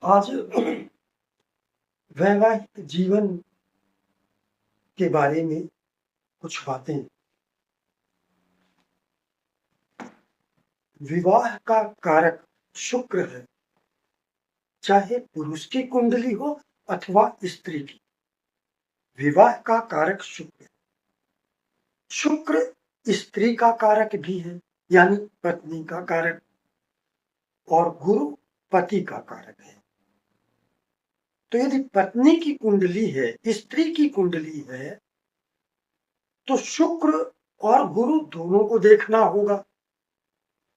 आज वैवाहिक जीवन के बारे में कुछ बातें। विवाह का कारक शुक्र है, चाहे पुरुष की कुंडली हो अथवा स्त्री की। विवाह का कारक शुक्र। शुक्र स्त्री का कारक भी है, यानी पत्नी का कारक, और गुरु पति का कारक है। तो यदि पत्नी की कुंडली है, स्त्री की कुंडली है, तो शुक्र और गुरु दोनों को देखना होगा,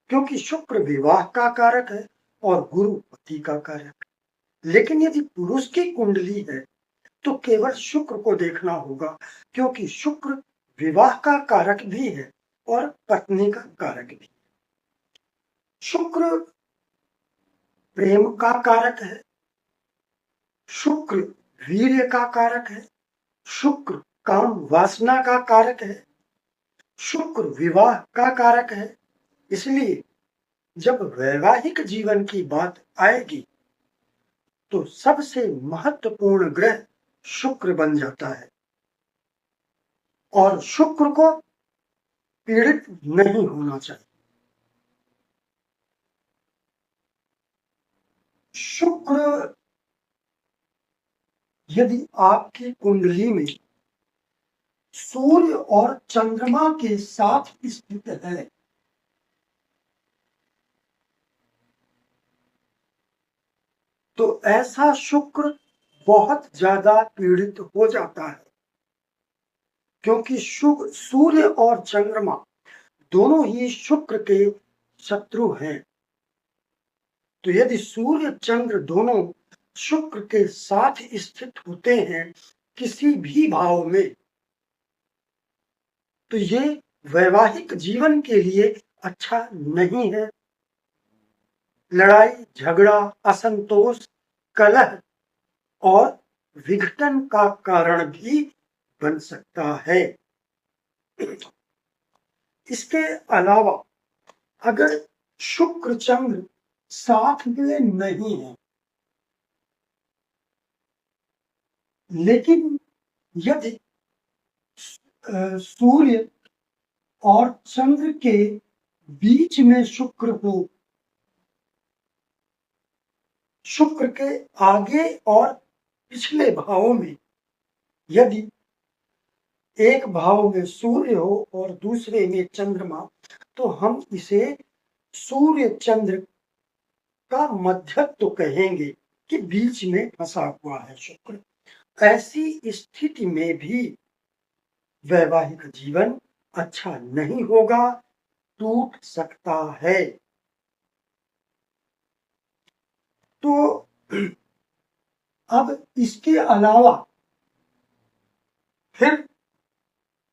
क्योंकि शुक्र विवाह का कारक है और गुरु पति का कारक। लेकिन यदि पुरुष की कुंडली है तो केवल शुक्र को देखना होगा, क्योंकि शुक्र विवाह का कारक भी है और पत्नी का कारक भी। शुक्र प्रेम का कारक है, शुक्र वीर्य का कारक है, शुक्र काम वासना का कारक है, शुक्र विवाह का कारक है। इसलिए जब वैवाहिक जीवन की बात आएगी तो सबसे महत्वपूर्ण ग्रह शुक्र बन जाता है, और शुक्र को पीड़ित नहीं होना चाहिए। शुक्र यदि आपकी कुंडली में सूर्य और चंद्रमा के साथ स्थित है तो ऐसा शुक्र बहुत ज्यादा पीड़ित हो जाता है, क्योंकि सूर्य और चंद्रमा दोनों ही शुक्र के शत्रु हैं। तो यदि सूर्य चंद्र दोनों शुक्र के साथ स्थित होते हैं किसी भी भाव में, तो ये वैवाहिक जीवन के लिए अच्छा नहीं है। लड़ाई झगड़ा, असंतोष, कलह और विघटन का कारण भी बन सकता है। इसके अलावा अगर शुक्र चंद्र साथ में नहीं है, लेकिन यदि सूर्य और चंद्र के बीच में शुक्र हो, शुक्र के आगे और पिछले भावों में यदि एक भाव में सूर्य हो और दूसरे में चंद्रमा, तो हम इसे सूर्य चंद्र का मध्यत्व कहेंगे कि बीच में फंसा हुआ है शुक्र। ऐसी स्थिति में भी वैवाहिक जीवन अच्छा नहीं होगा, टूट सकता है। तो अब इसके अलावा फिर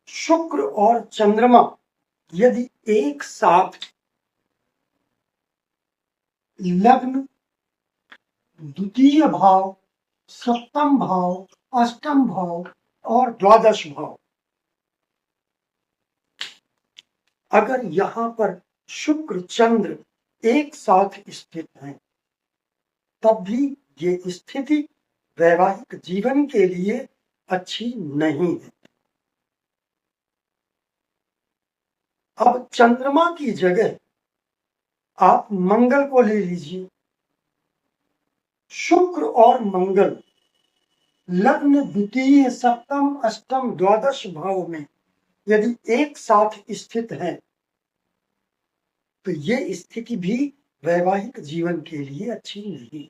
शुक्र और चंद्रमा यदि एक साथ लग्न, द्वितीय भाव, सप्तम भाव, अष्टम भाव और द्वादश भाव, अगर यहां पर शुक्र चंद्र एक साथ स्थित हैं, तब भी ये स्थिति वैवाहिक जीवन के लिए अच्छी नहीं है। अब चंद्रमा की जगह आप मंगल को ले लीजिए। शुक्र और मंगल लग्न, द्वितीय, सप्तम, अष्टम, द्वादश भाव में यदि एक साथ स्थित है तो ये स्थिति भी वैवाहिक जीवन के लिए अच्छी नहीं।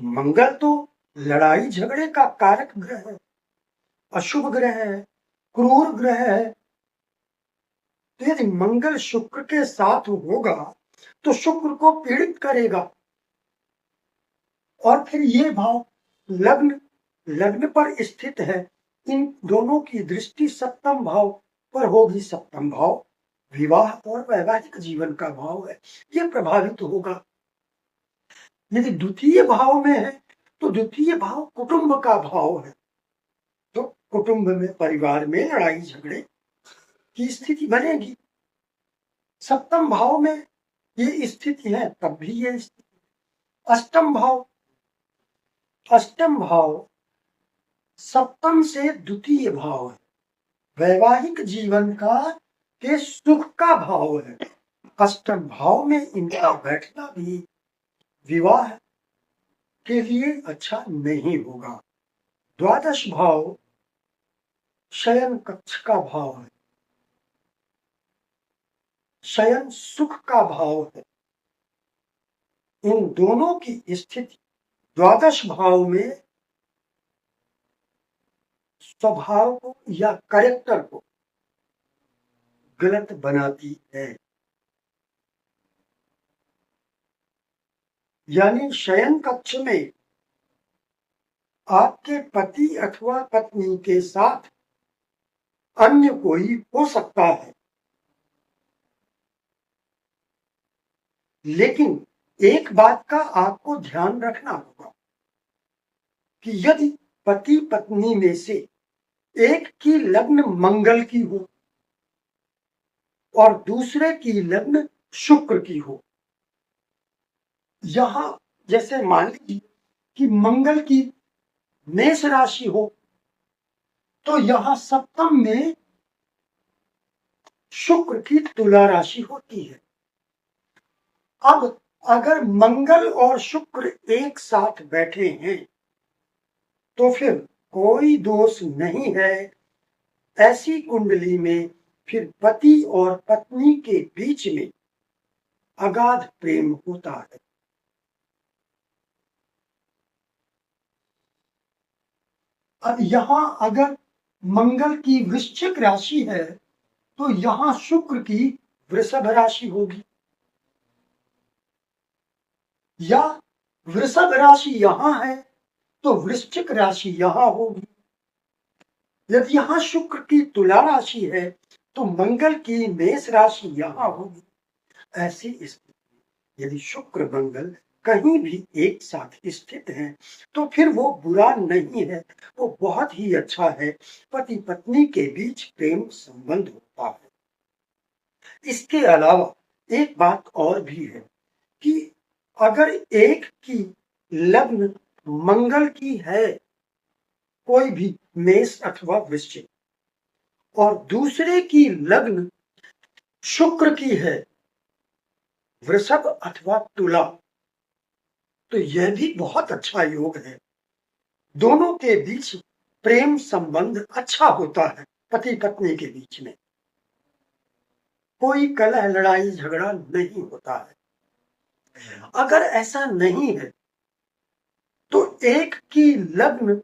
मंगल तो लड़ाई झगड़े का कारक ग्रह है, अशुभ ग्रह है, क्रूर ग्रह है। तो यदि मंगल शुक्र के साथ होगा तो शुक्र को पीड़ित करेगा, और फिर ये भाव लग्न पर स्थित है, इन दोनों की दृष्टि सप्तम भाव पर होगी। सप्तम भाव विवाह और वैवाहिक जीवन का भाव है, यह प्रभावित होगा। यदि द्वितीय भाव में है तो द्वितीय भाव कुटुंब का भाव है, तो कुटुंब में, परिवार में लड़ाई झगड़े की स्थिति बनेगी। सप्तम भाव में ये स्थिति है तब भी ये स्थिति, अष्टम भाव, अष्टम भाव सप्तम से द्वितीय भाव है, वैवाहिक जीवन का के सुख का भाव है। अष्टम भाव में इनका बैठना भी विवाह के लिए अच्छा नहीं होगा। द्वादश भाव शयन कक्ष का भाव है, शयन सुख का भाव है। इन दोनों की स्थिति द्वादश भाव में स्वभाव को या कैरेक्टर को गलत बनाती है। यानी शयन कक्ष में आपके पति अथवा पत्नी के साथ अन्य कोई हो सकता है, लेकिन एक बात का आपको ध्यान रखना होगा कि यदि पति पत्नी में से एक की लग्न मंगल की हो और दूसरे की लग्न शुक्र की हो, यहां जैसे मान लीजिए कि मंगल की मेष राशि हो, तो यहां सप्तम में शुक्र की तुला राशि होती है। अब अगर मंगल और शुक्र एक साथ बैठे हैं तो फिर कोई दोष नहीं है। ऐसी कुंडली में फिर पति और पत्नी के बीच में अगाध प्रेम होता है। अब यहां अगर मंगल की वृश्चिक राशि है तो यहां शुक्र की वृषभ राशि होगी, या वृषभ राशि यहां है तो वृश्चिक राशि यहां होगी। यदि यहां शुक्र की तुला राशि है तो मंगल की मेष राशि यहां होगी। ऐसी स्थिति यदि शुक्र मंगल कहीं भी एक साथ स्थित हैं तो फिर वो बुरा नहीं है, वो बहुत ही अच्छा है। पति पत्नी के बीच प्रेम संबंध होता है। इसके अलावा एक बात और भी है कि अगर एक की लग्न मंगल की है, कोई भी मेष अथवा वृश्चिक, और दूसरे की लग्न शुक्र की है, वृषभ अथवा तुला, तो यह भी बहुत अच्छा योग है। दोनों के बीच प्रेम संबंध अच्छा होता है। पति पत्नी के बीच में कोई कलह लड़ाई झगड़ा नहीं होता है। अगर ऐसा नहीं है तो एक की लग्न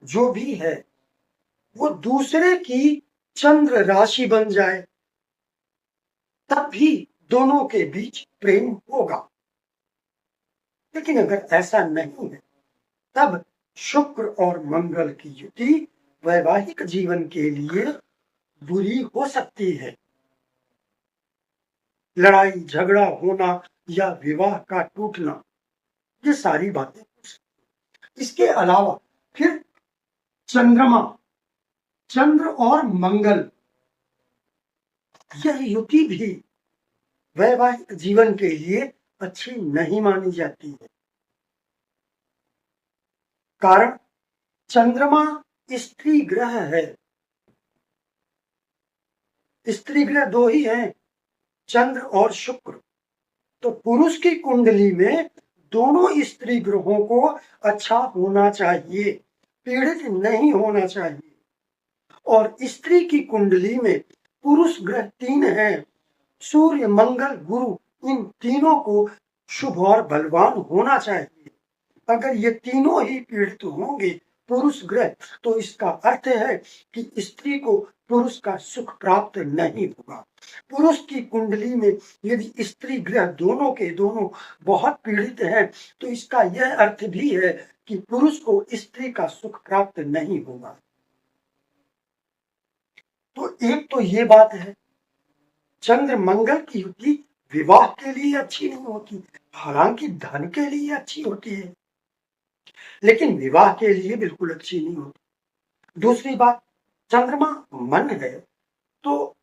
जो भी है वो दूसरे की चंद्र राशि बन जाए, तब भी दोनों के बीच प्रेम होगा। लेकिन अगर ऐसा नहीं है तब शुक्र और मंगल की युति वैवाहिक जीवन के लिए बुरी हो सकती है। लड़ाई झगड़ा होना या विवाह का टूटना, ये सारी बातें। इसके अलावा फिर चंद्रमा, चंद्र और मंगल, यह युति भी वैवाहिक जीवन के लिए अच्छी नहीं मानी जाती है। कारण चंद्रमा स्त्री ग्रह है। स्त्री ग्रह दो ही हैं, चंद्र और शुक्र। तो पुरुष की कुंडली में दोनों स्त्री ग्रहों को अच्छा होना चाहिए, पीड़ित नहीं होना चाहिए। और स्त्री की कुंडली में पुरुष ग्रह 3 हैं, सूर्य मंगल गुरु, इन तीनों को शुभ और बलवान होना चाहिए। अगर ये तीनों ही पीड़ित होंगे पुरुष ग्रह, तो इसका अर्थ है कि स्त्री को पुरुष का सुख प्राप्त नहीं होगा। पुरुष की कुंडली में यदि स्त्री ग्रह दोनों के दोनों बहुत पीड़ित हैं तो इसका यह अर्थ भी है कि पुरुष को स्त्री का सुख प्राप्त नहीं होगा। तो एक तो ये बात है, चंद्र मंगल की युति विवाह के लिए अच्छी नहीं होती, हालांकि धन के लिए अच्छी होती है लेकिन विवाह के लिए बिल्कुल अच्छी नहीं होती। दूसरी बात, चंद्रमा मन है, तो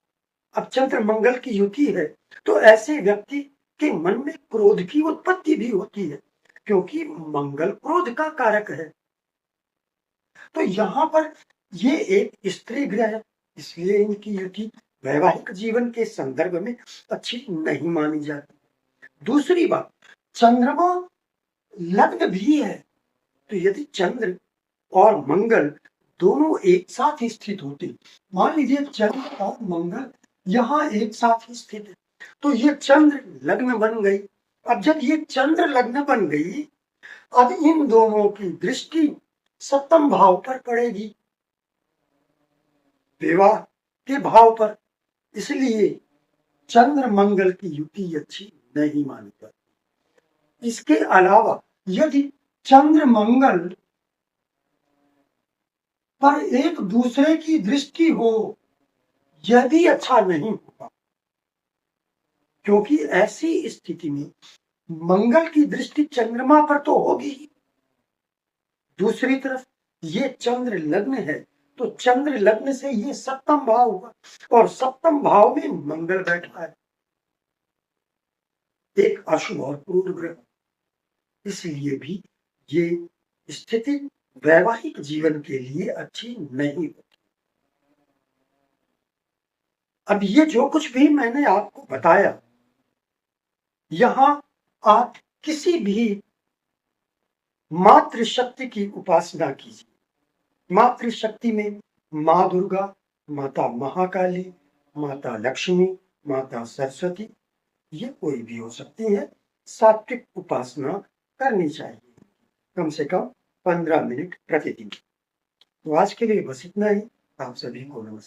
अब चंद्र मंगल की युति है तो ऐसे व्यक्ति के मन में क्रोध की उत्पत्ति भी होती है, क्योंकि मंगल क्रोध का कारक है। तो यहाँ पर ये एक स्त्री ग्रह है, इसलिए इनकी युति वैवाहिक जीवन के संदर्भ में अच्छी नहीं मानी जाती। दूसरी बात, चंद्रमा लग्न भी है, तो यदि चंद्र और मंगल दोनों एक साथ स्थित होते, मान लीजिए चंद्र और मंगल यहाँ एक साथ ही स्थित है, तो ये चंद्र लग्न बन गई। अब जब ये चंद्र लग्न बन गई, अब इन दोनों की दृष्टि सप्तम भाव पर पड़ेगी, विवाह के भाव पर, इसलिए चंद्र मंगल की युति अच्छी नहीं मानी जाती। इसके अलावा यदि चंद्र मंगल पर एक दूसरे की दृष्टि हो, यह भी अच्छा नहीं होगा, क्योंकि ऐसी स्थिति में मंगल की दृष्टि चंद्रमा पर तो होगी ही, दूसरी तरफ ये चंद्र लग्न है, तो चंद्र लग्न से ये सप्तम भाव हुआ, और सप्तम भाव में मंगल बैठा है, एक अशुभ और क्रूर ग्रह, इसलिए भी ये स्थिति वैवाहिक जीवन के लिए अच्छी नहीं होती। अब ये जो कुछ भी मैंने आपको बताया, यहां आप किसी भी मातृशक्ति की उपासना कीजिए। मातृशक्ति में माँ दुर्गा, माता महाकाली, माता लक्ष्मी, माता सरस्वती, ये कोई भी हो सकती है। सात्विक उपासना करनी चाहिए, कम से कम 15 मिनट प्रतिदिन। तो आज के लिए बस इतना ही। आप सभी को नमस्कार।